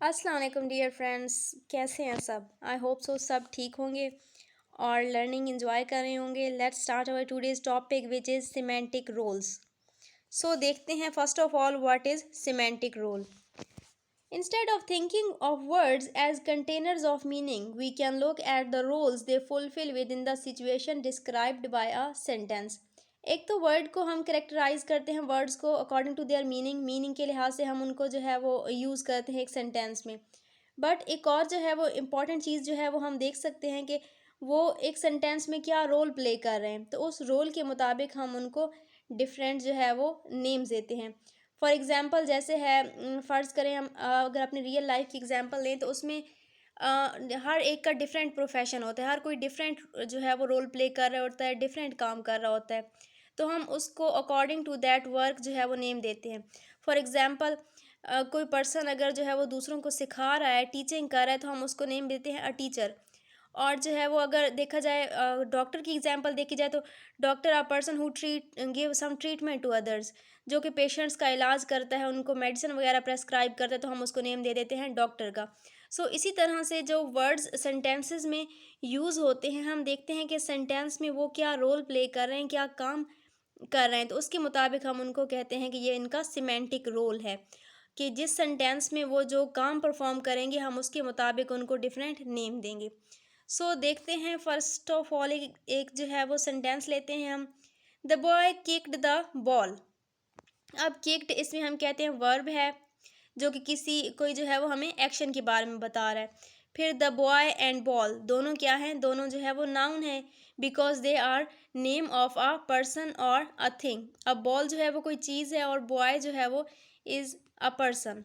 अस्सलाम वालेकुम dear friends. कैसे हैं सब? आई होप सो सब ठीक होंगे और लर्निंग एंजॉय कर रहे होंगे। Let's start our today's topic which is semantic roles. So देखते हैं first of all what is semantic role. Instead of thinking of words as containers of meaning, we can look at the roles they fulfill within the situation described by a sentence. एक तो word को हम characterized करते हैं, words को according to their meaning, meaning के लिहाज से हम उनको जो है वो यूज़ करते हैं एक सेंटेंस में। बट एक और जो है वो इम्पॉर्टेंट चीज़ जो है वो हम देख सकते हैं कि वो एक सेंटेंस में क्या रोल प्ले कर रहे हैं, तो उस रोल के मुताबिक हम उनको डिफरेंट जो है वो नेम्स देते हैं। फॉर एग्ज़ाम्पल जैसे है, फ़र्ज़ करें हम अगर अपनी रियल लाइफ की एग्ज़ाम्पल लें तो उसमें हर एक का डिफरेंट प्रोफेशन होता है, हर कोई डिफरेंट जो है वो रोल प्ले कर रहा होता है, डिफरेंट काम कर रहा होता है। तो हम उसको अकॉर्डिंग टू दैट वर्क जो है वो नेम देते हैं। फॉर एग्ज़ाम्पल कोई पर्सन अगर जो है वो दूसरों को सिखा रहा है, टीचिंग कर रहा है, तो हम उसको नेम देते हैं अ टीचर। और जो है वो अगर देखा जाए डॉक्टर की एग्जांपल देखी जाए तो doctor a person who give some treatment to others, जो कि पेशेंट्स का इलाज करता है, उनको मेडिसिन वगैरह प्रेस्क्राइब करता है, तो हम उसको नेम दे देते हैं डॉक्टर का। सो इसी तरह से जो वर्ड्स सेंटेंसेस में यूज़ होते हैं, हम देखते हैं कि सेंटेंस में वो क्या रोल प्ले कर रहे हैं, क्या काम कर रहे हैं, तो उसके मुताबिक हम उनको कहते हैं कि ये इनका सिमेंटिक रोल है, कि जिस सेंटेंस में वो जो काम परफॉर्म करेंगे हम उसके मुताबिक उनको डिफरेंट नेम देंगे। सो देखते हैं फर्स्ट ऑफ ऑल एक जो है वो सेंटेंस लेते हैं हम। The boy kicked the ball. अब किक्ड इसमें हम कहते हैं वर्ब है, जो कि किसी कोई जो है वो हमें एक्शन के बारे में बता रहा है। फिर द बॉय एंड बॉल दोनों क्या हैं? दोनों जो है वो नाउन है, because they are name of a person और अ थिंग। अब बॉल जो है वो कोई चीज़ है और बॉय जो है वो इज़ अ पर्सन।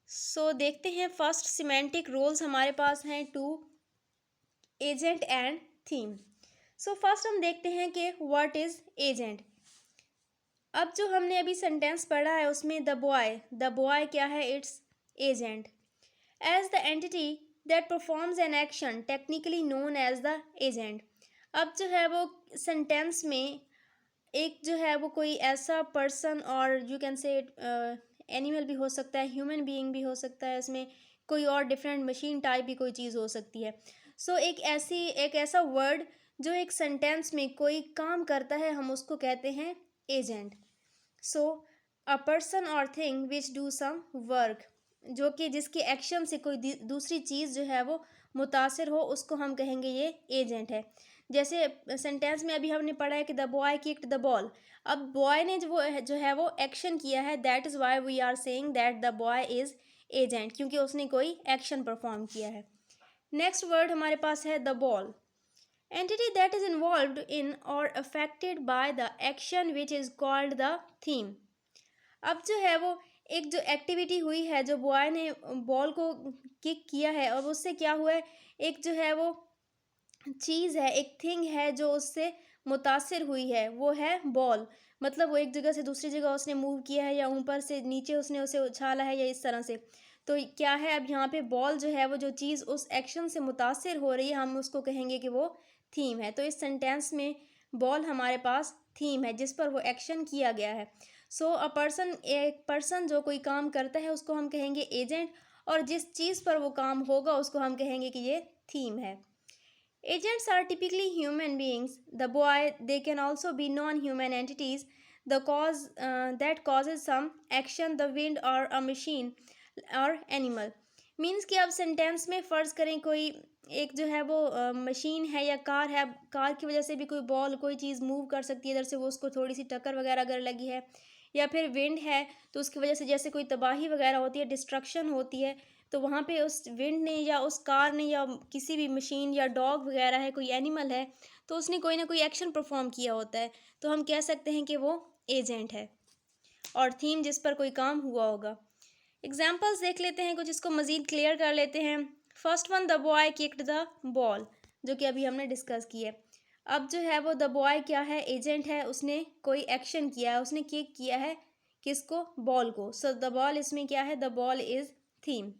सो देखते हैं फर्स्ट सिमेंटिक रोल्स हमारे पास हैं two agent and theme. So first हम देखते हैं कि व्हाट इज़ एजेंट। अब जो हमने अभी सेंटेंस पढ़ा है उसमें द बॉय क्या है? It's agent. As the entity that performs an action technically known as the agent. अब जो है वो सेंटेंस में एक जो है वो कोई ऐसा पर्सन और यू कैन से एनिमल भी हो सकता है, ह्यूमन बीइंग भी हो सकता है, इसमें कोई और डिफरेंट मशीन टाइप भी कोई चीज़ हो सकती है। सो एक ऐसा वर्ड जो एक सेंटेंस में कोई काम करता है, हम उसको कहते हैं एजेंट। सो अ पर्सन और thing which do some work, जो कि जिसके एक्शन से कोई दूसरी चीज़ जो है वो मुतासिर हो, उसको हम कहेंगे ये एजेंट है। जैसे सेंटेंस में अभी हमने पढ़ा है कि the boy kicked the ball. अब बॉय ने जो है वो एक्शन किया है, that is why we are saying that the boy is agent, क्योंकि उसने कोई एक्शन परफॉर्म किया है। नेक्स्ट वर्ड हमारे पास है the ball. Entity that is involved in और affected by the action which is called the theme. अब जो है वो एक जो एक्टिविटी हुई है, जो बॉय ने बॉल को किक किया है और उससे क्या हुआ है, एक जो है वो चीज़ है, एक थिंग है जो उससे मुतासिर हुई है, वो है बॉल। मतलब वो एक जगह से दूसरी जगह उसने मूव किया है, या ऊपर से नीचे उसने उसे उछाला है, या इस तरह से। तो क्या है, अब यहाँ पे बॉल जो है वो जो चीज़ उस एक्शन से मुतासिर हो रही है, हम उसको कहेंगे कि वो थीम है। तो इस सेंटेंस में बॉल हमारे पास थीम है जिस पर वो एक्शन किया गया है। सो एक पर्सन जो कोई काम करता है उसको हम कहेंगे एजेंट, और जिस चीज़ पर वो काम होगा उसको हम कहेंगे कि ये थीम है। Agents are typically human beings. The boy, they can also be non-human entities. The cause that causes some action, the wind or a machine or animal. Means कि अब सेंटेंस में फ़र्ज़ करें कोई एक जो है वो मशीन है या कार है, कार की वजह से भी कोई बॉल कोई चीज़ मूव कर सकती है, इधर से वो उसको थोड़ी सी टक्कर वगैरह अगर लगी है, या फिर विंड है तो उसकी वजह से जैसे कोई तबाही वगैरह होती है, डिस्ट्रक्शन होती है, तो वहाँ पे उस विंड ने या उस कार ने या किसी भी मशीन या डॉग वगैरह है, कोई एनिमल है, तो उसने कोई ना कोई एक्शन परफॉर्म किया होता है, तो हम कह सकते हैं कि वो एजेंट है, और थीम जिस पर कोई काम हुआ होगा। एग्जाम्पल्स देख लेते हैं कुछ, इसको मज़ीद क्लियर कर लेते हैं। First one, the boy kicked the ball, जो कि अभी हमने डिस्कस की है। अब जो है वो द बॉय क्या है? एजेंट है, उसने कोई एक्शन किया है, उसने किक किया है किसको? बॉल को। सो द बॉल इसमें क्या है? The ball is theme.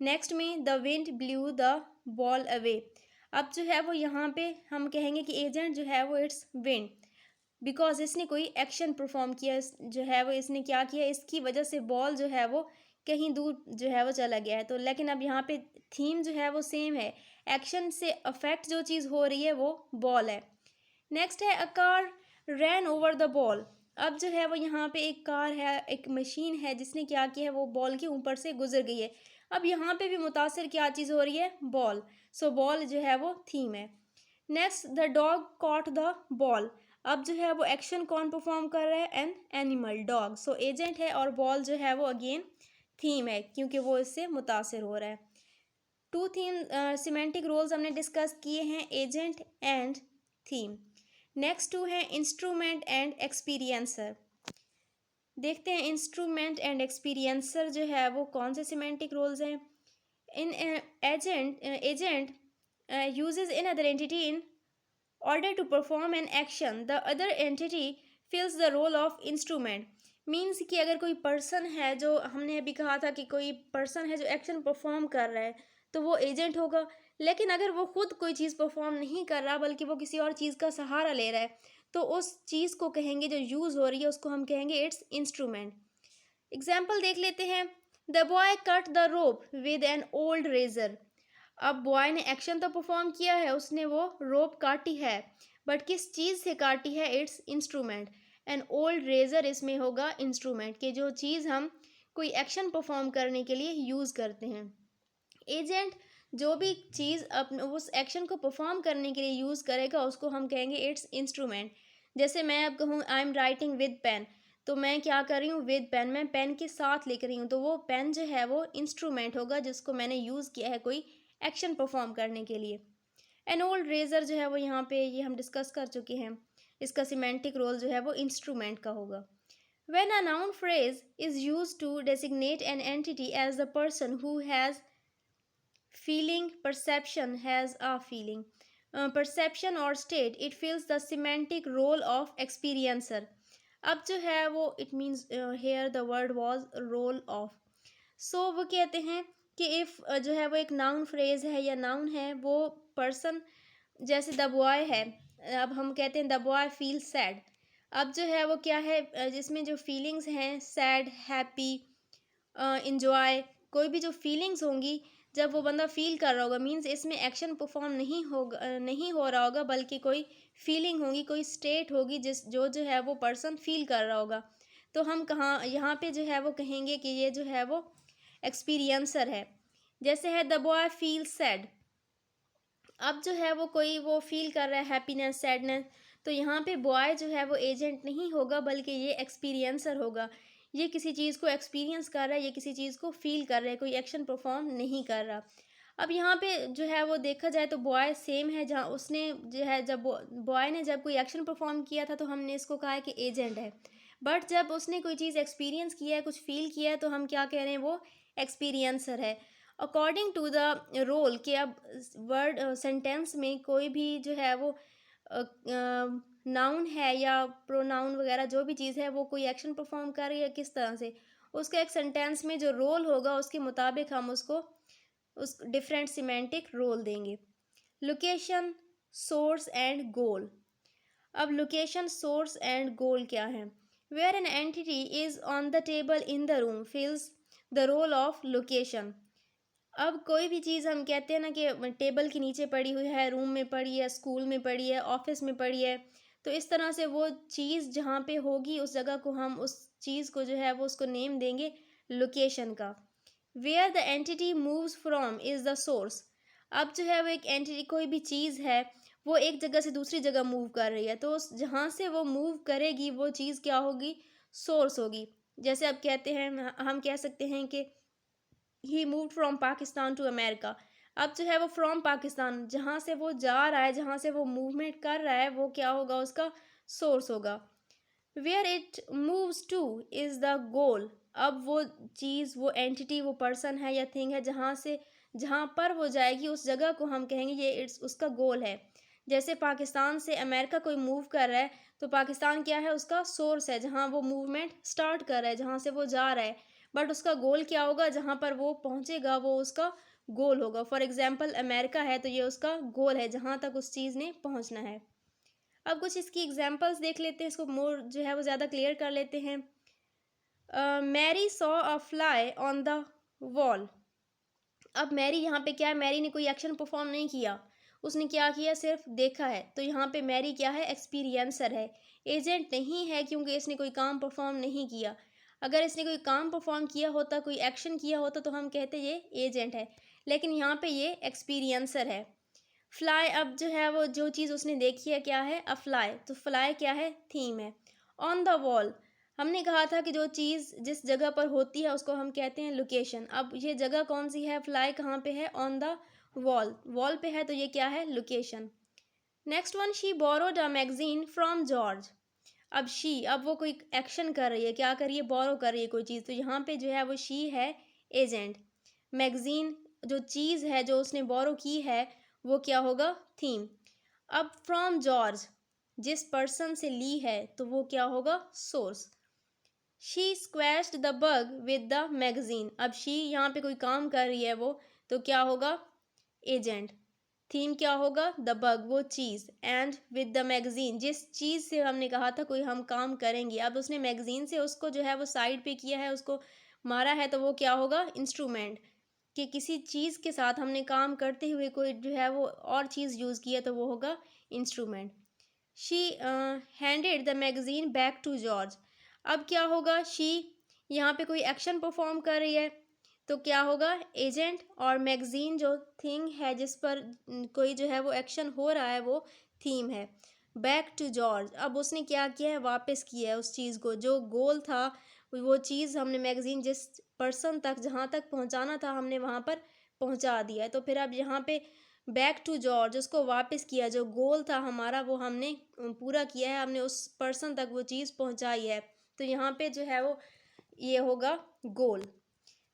Next में the wind blew the ball away. अब जो है वो यहाँ पे हम कहेंगे कि एजेंट जो है वो इट्स विंड, बिकॉज इसने कोई एक्शन परफॉर्म किया, जो है वो इसने क्या किया, इसकी वजह से बॉल जो है वो कहीं दूर जो है वो चला गया है। तो लेकिन अब यहाँ पे थीम जो है वो सेम है, एक्शन से अफेक्ट जो चीज़ हो रही है वो बॉल है। नेक्स्ट है a car rain over the ball. अब जो है वो यहाँ पे एक कार है, एक मशीन है जिसने क्या किया है, वो बॉल के ऊपर से गुजर गई है। अब यहाँ पे भी मुतासिर क्या चीज़ हो रही है, बॉल। सो बॉल जो है वो थीम है। Next the dog caught the ball. अब जो है वो एक्शन कौन परफॉर्म कर रहा है, an animal, dog. So agent है और बॉल जो है वो अगेन थीम है क्योंकि वो इससे मुतासिर हो रहा है। टू थीम सिमेंटिक रोल्स हमने डिस्कस किए हैं, agent and theme. Next two है इंस्ट्रूमेंट एंड एक्सपीरियंसर। देखते हैं इंस्ट्रूमेंट एंड एक्सपीरियंसर जो है वो कौन से सिमेंटिक रोल्स हैं। इन agent uses another entity in order to perform an action. The other entity fills the role of instrument. Means कि अगर कोई पर्सन है, जो हमने अभी कहा था कि कोई पर्सन है जो एक्शन परफॉर्म कर रहा है, तो वो एजेंट होगा। लेकिन अगर वो खुद कोई चीज़ परफॉर्म नहीं कर रहा बल्कि वो किसी और चीज़ का सहारा ले रहा है, तो उस चीज़ को कहेंगे, जो यूज़ हो रही है उसको हम कहेंगे इट्स इंस्ट्रूमेंट। एग्जाम्पल देख लेते हैं। The boy cut the rope with an old razor. अब बॉय ने एक्शन तो परफॉर्म किया है, उसने वो रोप काटी है, बट किस चीज़ से काटी है, it's instrument. An old razor इसमें होगा इंस्ट्रूमेंट, कि जो चीज़ हम कोई एक्शन परफॉर्म करने के लिए यूज़ करते हैं। एजेंट जो भी चीज़ अपने उस एक्शन को परफॉर्म करने के लिए यूज़ करेगा उसको हम कहेंगे इट्स इंस्ट्रूमेंट। जैसे मैं अब कहूँ I am writing with pen, तो मैं क्या कर रही हूँ, विद पेन, मैं पेन के साथ लिख रही हूँ, तो वो पेन जो है वो इंस्ट्रूमेंट होगा जिसको मैंने यूज़ किया है कोई एक्शन परफॉर्म करने के लिए। एन ओल्ड रेजर जो है वो यहाँ पे ये हम डिस्कस कर चुके हैं, इसका सिमेंटिक रोल जो है वो इंस्ट्रूमेंट का होगा। When a noun phrase is used to designate an entity as the person who has feeling, perception, has a feeling, perception or state, it fills the semantic role of experiencer. अब जो है वो it means here the word was role of. सो वो कहते हैं कि if जो है वो एक नाउन फ्रेज है या नाउन है, वो पर्सन, जैसे द बॉय है, अब हम कहते हैं द बॉय फील सैड। अब जो है वो क्या है, जिसमें जो फीलिंग्स हैं, सैड, हैप्पी, इंजॉय, कोई भी जो फीलिंग्स होंगी जब वो बंदा फील कर रहा होगा, मीन्स इसमें एक्शन परफॉर्म नहीं होगा, नहीं हो रहा होगा, बल्कि कोई फीलिंग होगी, कोई स्टेट होगी जो है वो पर्सन फील कर रहा होगा। तो हम कहाँ यहाँ पे जो है वो कहेंगे कि ये जो है वो एक्सपीरियंसर है। जैसे है द बॉय फील सैड। अब जो है वो कोई वो फील कर रहा है हैप्पीनेस, सैडनेस, तो यहाँ पे बॉय जो है वो एजेंट नहीं होगा बल्कि ये एक्सपीरियंसर होगा। ये किसी चीज़ को एक्सपीरियंस कर रहा है, ये किसी चीज़ को फील कर रहा है, कोई एक्शन परफॉर्म नहीं कर रहा। अब यहाँ पे जो है वो देखा जाए तो बॉय सेम है, जहाँ उसने जो है जब बॉय ने जब कोई एक्शन परफॉर्म किया था तो हमने इसको कहा है कि एजेंट है, बट जब उसने कोई चीज़ एक्सपीरियंस किया है, कुछ फील किया है, तो हम क्या कह रहे हैं, वो एक्सपीरियंसर है। अकॉर्डिंग टू द रोल, कि अब वर्ड सेंटेंस में कोई भी जो है वो नाउन है या प्रोनाउन वगैरह जो भी चीज़ है वो कोई एक्शन परफॉर्म कर रही है किस तरह से, उसका एक सेंटेंस में जो रोल होगा उसके मुताबिक हम उसको उस डिफरेंट सिमेंटिक रोल देंगे। Location, source and goal. अब लोकेशन, सोर्स एंड गोल क्या है। Where an entity is on the table in the room fills the role of location. अब कोई भी चीज़ हम कहते हैं ना कि टेबल के नीचे पड़ी हुई है, रूम में पड़ी है, स्कूल में पड़ी है, ऑफिस में पड़ी है, तो इस तरह से वो चीज़ जहाँ पे होगी उस जगह को हम उस चीज़ को जो है वो उसको नेम देंगे लोकेशन का। Where the entity moves from is the source. अब जो है वो एक एंटिटी, कोई भी चीज़ है, वो एक जगह से दूसरी जगह मूव कर रही है, तो उस जहाँ से वो मूव करेगी वो चीज़ क्या होगी, सोर्स होगी। जैसे अब कहते हैं, हम कह सकते हैं कि he move from Pakistan to America. अब जो है वो फ्रॉम पाकिस्तान, जहाँ से वो जा रहा है, जहाँ से वो मूवमेंट कर रहा है, वो क्या होगा, उसका सोर्स होगा। Where it moves to is the goal. अब वो चीज़, वो एंटिटी, वो पर्सन है या थिंग है, जहाँ पर वो जाएगी उस जगह को हम कहेंगे ये इट्स उसका गोल है। जैसे पाकिस्तान से अमेरिका कोई मूव कर रहा है, तो पाकिस्तान क्या है, उसका सोर्स है, जहाँ वो मूवमेंट स्टार्ट कर रहा है, जहाँ से वो जा रहा है, बट उसका गोल क्या होगा, जहाँ पर वो पहुँचेगा वो उसका गोल होगा। फॉर एग्जाम्पल अमेरिका है तो ये उसका गोल है, जहाँ तक उस चीज़ ने पहुँचना है। अब कुछ इसकी एग्जांपल्स देख लेते हैं, इसको मोर जो है वो ज़्यादा क्लियर कर लेते हैं। Mary saw a fly on the wall. अब मैरी यहाँ पे क्या है, मैरी ने कोई एक्शन परफॉर्म नहीं किया, उसने क्या किया, सिर्फ देखा है। तो यहाँ पे मैरी क्या है, एक्सपीरियंसर है, एजेंट नहीं है, क्योंकि इसने कोई काम परफॉर्म नहीं किया। अगर इसने कोई काम परफॉर्म किया होता, कोई एक्शन किया होता, तो हम कहते ये एजेंट है, लेकिन यहाँ पे ये एक्सपीरियंसर है। फ्लाई, अब जो है वो जो चीज़ उसने देखी है क्या है, अ फ्लाई, तो फ्लाई क्या है, थीम है। ऑन द वॉल, हमने कहा था कि जो चीज़ जिस जगह पर होती है उसको हम कहते हैं लोकेशन। अब ये जगह कौन सी है, फ्लाई कहाँ पे है, ऑन द वॉल, वॉल पे है, तो ये क्या है, location. Next one, she borrowed a magazine from George. अब शी, अब वो कोई एक्शन कर रही है, क्या कर रही है, बोरो कर रही है कोई चीज़, तो यहाँ पे जो है वो शी है, एजेंट। मैगजीन जो चीज़ है जो उसने बोरो की है, वो क्या होगा, थीम। अब फ्रॉम जॉर्ज, जिस पर्सन से ली है, तो वो क्या होगा, source. She squashed the bug with the magazine. अब शी यहाँ पे कोई काम कर रही है वो, तो क्या होगा, एजेंट। थीम क्या होगा, द बग, वो चीज़, एंड विद द मैगजीन, जिस चीज़ से हमने कहा था कोई हम काम करेंगे, अब उसने मैगजीन से उसको जो है वो साइड पे किया है, उसको मारा है, तो वो क्या होगा, इंस्ट्रूमेंट। कि किसी चीज़ के साथ हमने काम करते हुए कोई जो है वो और चीज़ यूज़ की है, तो वो होगा instrument. She handed the magazine back to George. अब क्या होगा, शी यहाँ पे कोई एक्शन परफॉर्म कर रही है, तो क्या होगा, एजेंट, और मैगजीन जो थिंग है जिस पर कोई जो है वो एक्शन हो रहा है, वो थीम है। बैक टू जॉर्ज, अब उसने क्या किया है, वापस किया है उस चीज़ को, जो गोल था, वो चीज़ हमने मैगजीन जिस पर्सन तक जहाँ तक पहुँचाना था हमने वहाँ पर पहुँचा दिया है। तो फिर अब यहाँ पे बैक टू जॉर्ज, उसको वापस किया, जो गोल था हमारा वो हमने पूरा किया है, हमने उस पर्सन तक वो चीज़ पहुँचाई है, तो यहाँ पे जो है वो ये होगा goal.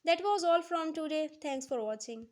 That was all from today, thanks for watching.